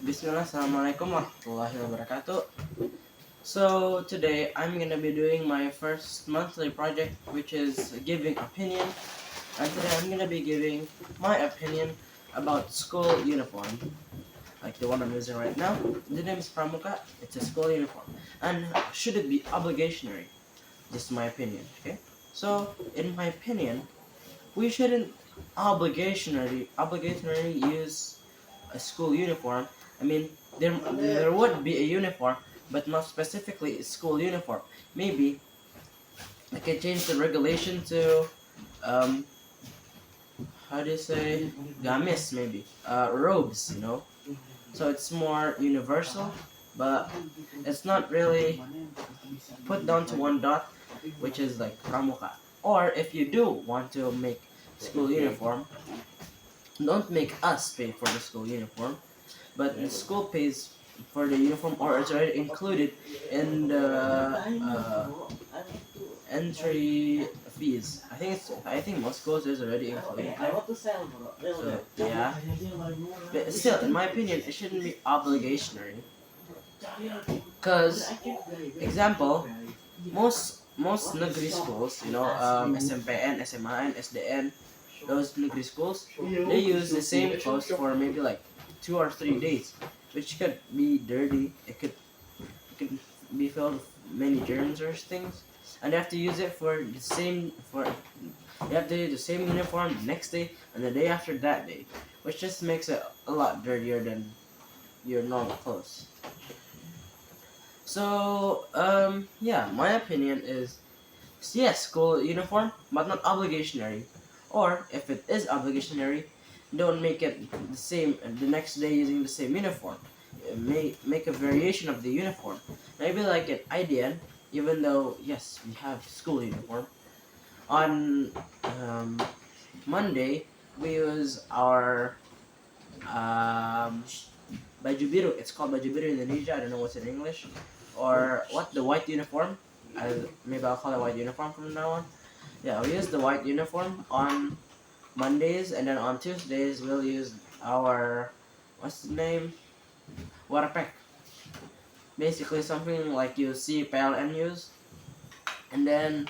Bismillah, Assalamualaikum warahmatullahi wabarakatuh. So today I'm gonna be doing my first monthly project, which is giving opinion. And today I'm gonna be giving my opinion about school uniform, like the one I'm using right now. The name is Pramuka. It's a school uniform, and should it be obligationary? Just my opinion. Okay. So in my opinion, we shouldn't obligationary use a school uniform. I mean, there would be a uniform, but not specifically a school uniform. Maybe I can change the regulation to um, how do you say, gamis, maybe robes, so it's more universal, but it's not really put down to one dot, which is like pramuka. Or if you do want to make school uniform, don't make us pay for the school uniform, but the school pays for the uniform, or it's already included in the entry fees. I think most schools is already included. So yeah, but still, in my opinion, it shouldn't be obligationary. Cause example, most negeri schools, SMPN, SMAN, SDN, those negeri schools, they use the same clothes for maybe like 2 or 3 days, which could be dirty. It could be filled with many germs or things, and they have to use it for the same for. You have to use the same uniform the next day and the day after that day, which just makes it a lot dirtier than your normal clothes. So, yeah, my opinion is yes, school uniform, but not obligationary. Or if it is obligationary, don't make it the same the next day using the same uniform. Make a variation of the uniform. Maybe like an IDN, even though yes, we have school uniform. On Monday, we use our baju biru. It's called baju biru in Indonesia. I don't know what's in English. Or what, the white uniform. Maybe I'll call it white uniform from now on. Yeah, we use the white uniform on Mondays, and then on Tuesdays we'll use our, what's the name? Warpack. Basically something like you see PLN use. And then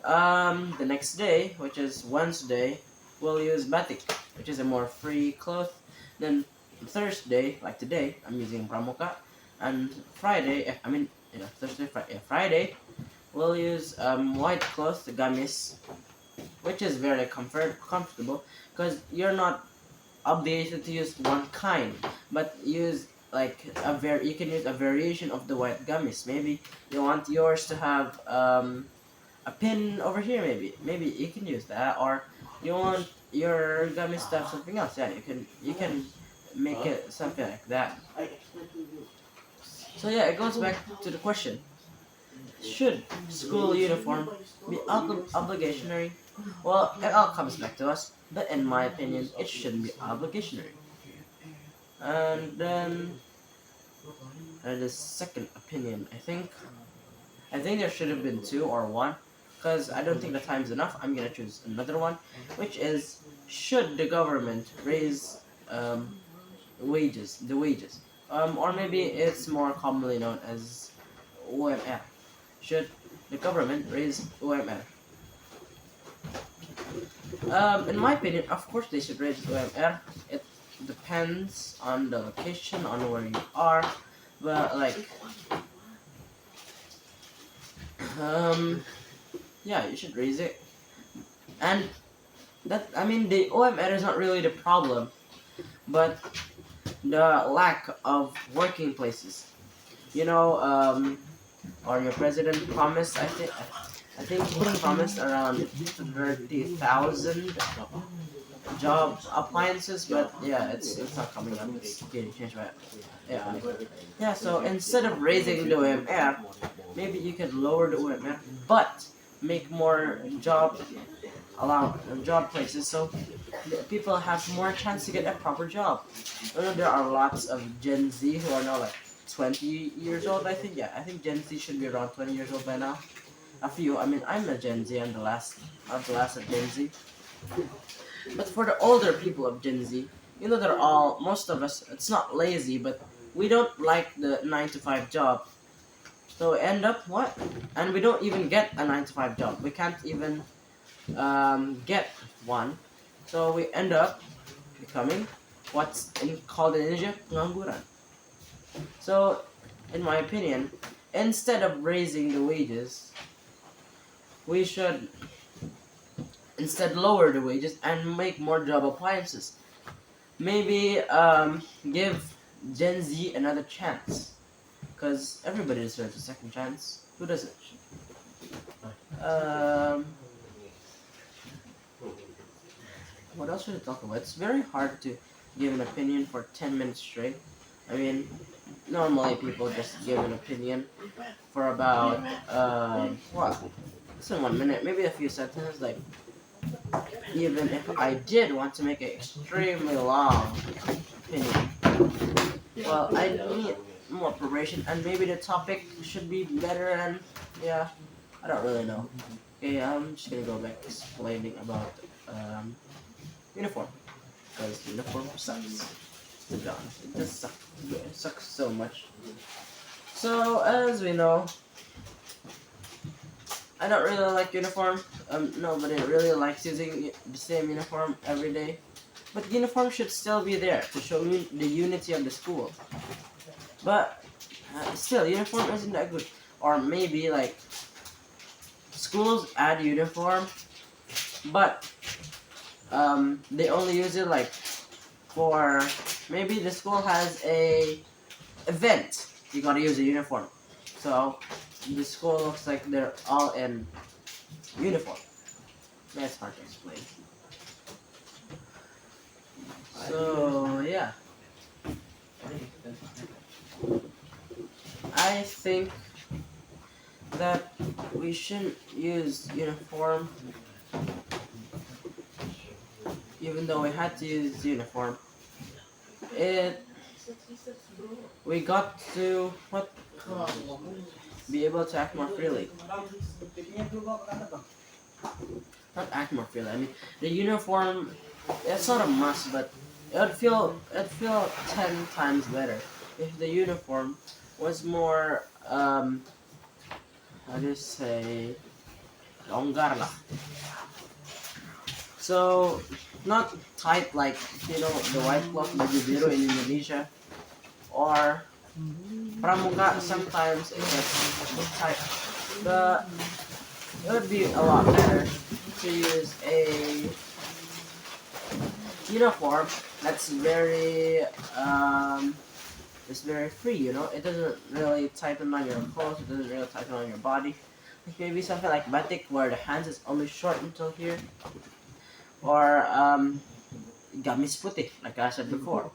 the next day, which is Wednesday, we'll use batik, which is a more free cloth. Then Thursday, like today, I'm using pramuka, and Friday, Friday, we'll use white cloth, gamis, which is very comfortable, because you're not obligated to use one kind, but use like you can use a variation of the white gamis. Maybe you want yours to have a pin over here, maybe you can use that, or you want your gamis to have something else. Yeah, you can make it something like that. So yeah, it goes back to the question: should school uniform be obligationary? Well, it all comes back to us, but in my opinion, it shouldn't be obligationary. And then the second opinion, I think there should have been two or one, because I don't think the time's enough. I'm gonna choose another one, which is, should the government raise the wages, or maybe it's more commonly known as OMR. Should the government raise OMR? In my opinion, of course they should raise OMR. It depends on the location, on where you are, but like, yeah, you should raise it. And the OMR is not really the problem, but the lack of working places. Or your president promised, I think he promised around 30,000 job appliances, but yeah, it's not coming up. It's getting changed by yeah. So instead of raising the OMR, maybe you could lower the OMR, but make more job places, so people have more chance to get a proper job. There are lots of Gen Z who are now like 20 years old. I think Gen Z should be around 20 years old by now. A few. I'm a Gen Z. I'm the last of Gen Z. But for the older people of Gen Z, they're all, most of us, it's not lazy, but we don't like the 9 to 5 job. So we end up what? And we don't even get a 9 to 5 job. We can't even get one. So we end up becoming what's called in Indonesia pengangguran. So, in my opinion, instead of raising the wages, we should instead lower the wages and make more job appliances. Maybe give Gen Z another chance, because everybody deserves a second chance. Who doesn't? Um, what else should I talk about? It's very hard to give an opinion for 10 minutes straight. I mean, normally people just give an opinion for about what? Less than 1 minute, maybe a few sentences. Like, even if I did want to make an extremely long opinion, well, I need more preparation, and maybe the topic should be better. And yeah, I don't really know. Okay, I'm just gonna go back explaining about uniform, because uniform sucks. To be honest, it just sucks. It sucks so much. So as we know, I don't really like uniform. Nobody really likes using the same uniform every day. But uniform should still be there to show the unity of the school. But still, uniform isn't that good. Or maybe like schools add uniform, but they only use it like for maybe the school has a event. You gotta use a uniform. So the school looks like they're all in uniform. That's hard to explain. So yeah, I think that we shouldn't use uniform, even though we had to use uniform. We got to be able to act more freely. Not act more freely. I mean, the uniform. It's not a must, but it'd feel 10 times better if the uniform was more how do you say, longgar lah. So not tight like the white cloth baju biru in Indonesia, or pramuka. Sometimes it gets tight, but it would be a lot better to use a uniform that's very it's very free. It doesn't really tighten on your clothes. It doesn't really tighten on your body. Like maybe something like batik, where the hands is only short until here, or gamis putih, like I said before.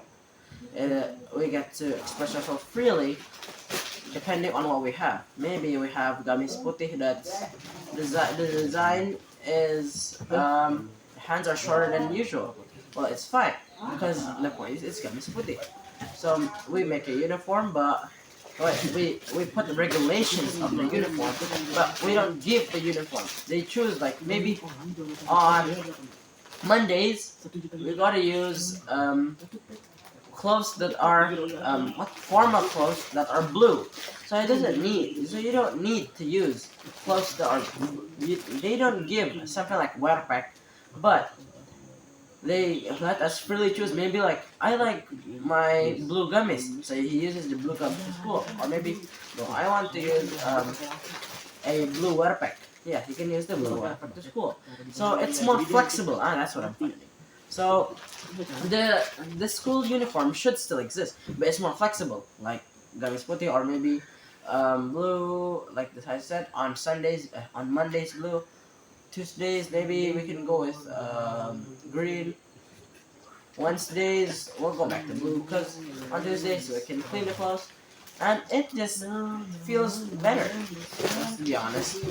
We get to express ourselves freely depending on what we have. Maybe we have gamis putih that's the design is hands are shorter than usual. Well, it's fine, because the point is it's gamis putih. So we make a uniform, but we put the regulations of the uniform, but we don't give the uniform. They choose, like maybe on Mondays we gotta use clothes that are formal clothes that are blue. So you don't need to use clothes that are. They don't give something like werpak, but they let us freely choose. Maybe like I like my blue gummies, so he uses the blue gummies to school. Or maybe no, I want to use a blue werpak. Yeah, he can use the blue werpak to school. So it's more flexible. That's what I'm finding. So the school uniform should still exist, but it's more flexible, like gamis putih, or maybe blue, like I said, on Sundays, on Mondays blue. Tuesdays maybe we can go with green. Wednesdays we'll go back to blue, because on Tuesdays we can clean the clothes, and it just feels better. To be honest,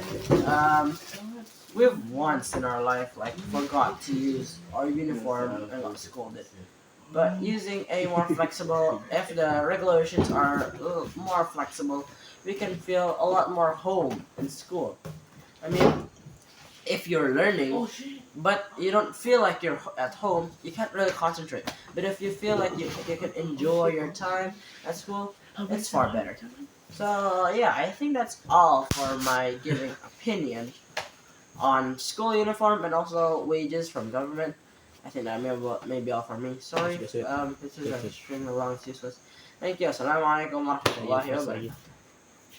we've once in our life forgot to use our uniform and got scolded. But using a more flexible, if the regulations are a little more flexible, we can feel a lot more home in school. I mean, if you're learning, but you don't feel like you're at home, you can't really concentrate. But if you feel like you can enjoy your time at school, it's far better. So yeah, I think that's all for my giving opinion on school uniform and also wages from government. I think that may be all for me. Sorry, That's it. this is That's it. extremely long, it's useless. Thank you. Assalamualaikum warahmatullahi Ayos, ayos. wabarakatuh.